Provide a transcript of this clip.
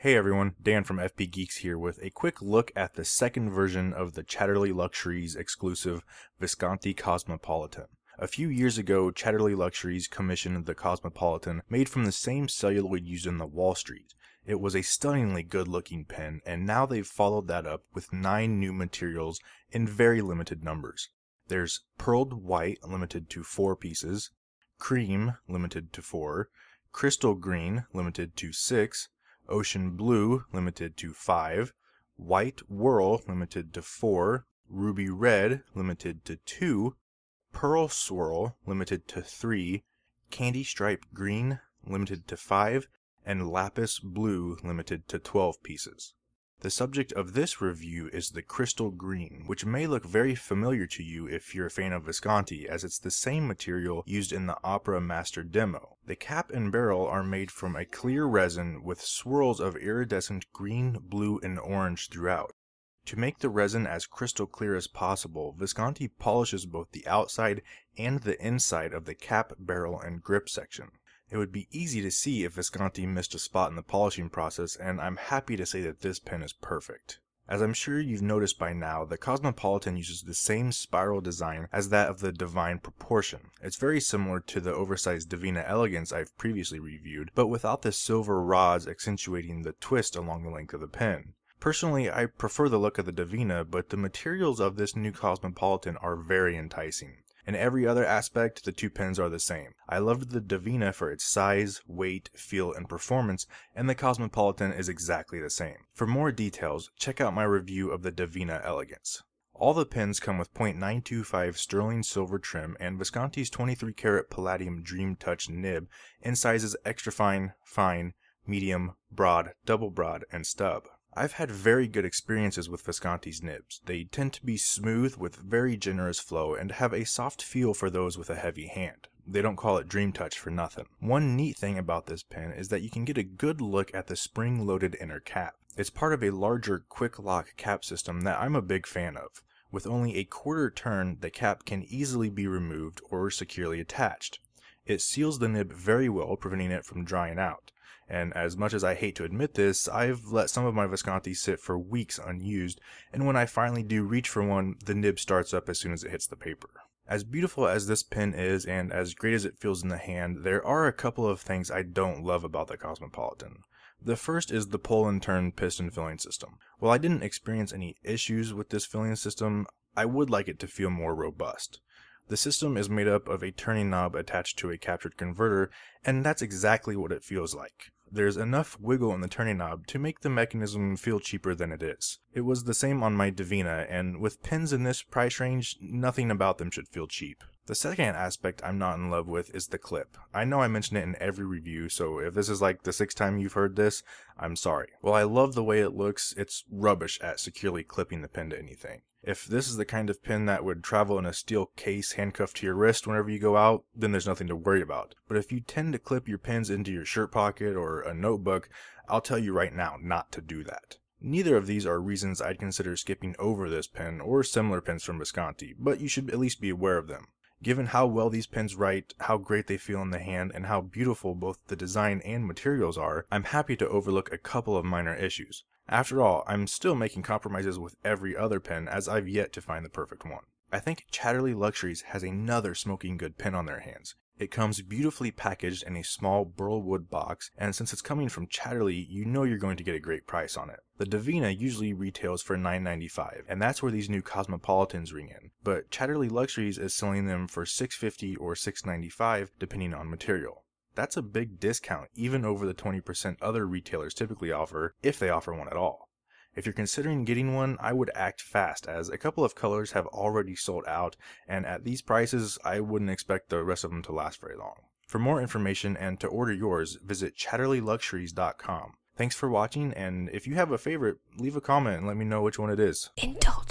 Hey everyone, Dan from FP Geeks here with a quick look at the second version of the Chatterley Luxuries exclusive Visconti Cosmopolitan. A few years ago, Chatterley Luxuries commissioned the Cosmopolitan made from the same celluloid used in the Wall Street. It was a stunningly good-looking pen, and now they've followed that up with 9 new materials in very limited numbers. There's Pearled White, limited to 4 pieces, Cream, limited to 4, Crystal Green, limited to 6, Ocean Blue, limited to 5, White Whirl, limited to 4, Ruby Red, limited to 2, Pearl Swirl, limited to 3, Candy Stripe Green, limited to 5, and Lapis Blue, limited to 12 pieces. The subject of this review is the Crystal Green, which may look very familiar to you if you're a fan of Visconti, as it's the same material used in the Opera Master demo. The cap and barrel are made from a clear resin with swirls of iridescent green, blue, and orange throughout. To make the resin as crystal clear as possible, Visconti polishes both the outside and the inside of the cap, barrel, and grip section. It would be easy to see if Visconti missed a spot in the polishing process, and I'm happy to say that this pen is perfect. As I'm sure you've noticed by now, the Cosmopolitan uses the same spiral design as that of the Divine Proportion. It's very similar to the oversized Divina Elegance I've previously reviewed, but without the silver rods accentuating the twist along the length of the pen. Personally, I prefer the look of the Divina, but the materials of this new Cosmopolitan are very enticing. In every other aspect, the two pens are the same. I loved the Divina for its size, weight, feel, and performance, and the Cosmopolitan is exactly the same. For more details, check out my review of the Divina Elegance. All the pens come with .925 sterling silver trim and Visconti's 23 karat palladium Dream Touch nib in sizes extra fine, fine, medium, broad, double broad, and stub. I've had very good experiences with Visconti's nibs. They tend to be smooth with very generous flow and have a soft feel for those with a heavy hand. They don't call it Dream Touch for nothing. One neat thing about this pen is that you can get a good look at the spring-loaded inner cap. It's part of a larger quick lock cap system that I'm a big fan of. With only a quarter turn, the cap can easily be removed or securely attached. It seals the nib very well, preventing it from drying out. And as much as I hate to admit this, I've let some of my Visconti sit for weeks unused, and when I finally do reach for one, the nib starts up as soon as it hits the paper. As beautiful as this pen is, and as great as it feels in the hand, there are a couple of things I don't love about the Cosmopolitan. The first is the pull and turn piston filling system. While I didn't experience any issues with this filling system, I would like it to feel more robust. The system is made up of a turning knob attached to a captured converter, and that's exactly what it feels like. There's enough wiggle in the turning knob to make the mechanism feel cheaper than it is. It was the same on my Divina, and with pens in this price range, nothing about them should feel cheap. The second aspect I'm not in love with is the clip. I know I mention it in every review, so if this is like the 6th time you've heard this, I'm sorry. While I love the way it looks, it's rubbish at securely clipping the pen to anything. If this is the kind of pen that would travel in a steel case handcuffed to your wrist whenever you go out, then there's nothing to worry about. But if you tend to clip your pens into your shirt pocket or a notebook, I'll tell you right now not to do that. Neither of these are reasons I'd consider skipping over this pen or similar pens from Visconti, but you should at least be aware of them. Given how well these pens write, how great they feel in the hand, and how beautiful both the design and materials are, I'm happy to overlook a couple of minor issues. After all, I'm still making compromises with every other pen as I've yet to find the perfect one. I think Chatterley Luxuries has another smoking good pen on their hands. It comes beautifully packaged in a small burl wood box, and since it's coming from Chatterley, you know you're going to get a great price on it. The Divina usually retails for $9.95, and that's where these new Cosmopolitans ring in, but Chatterley Luxuries is selling them for $6.50 or $6.95 depending on material. That's a big discount, even over the 20% other retailers typically offer, if they offer one at all. If you're considering getting one, I would act fast, as a couple of colors have already sold out, and at these prices, I wouldn't expect the rest of them to last very long. For more information and to order yours, visit chatterleyluxuries.com. Thanks for watching, and if you have a favorite, leave a comment and let me know which one it is. Indulge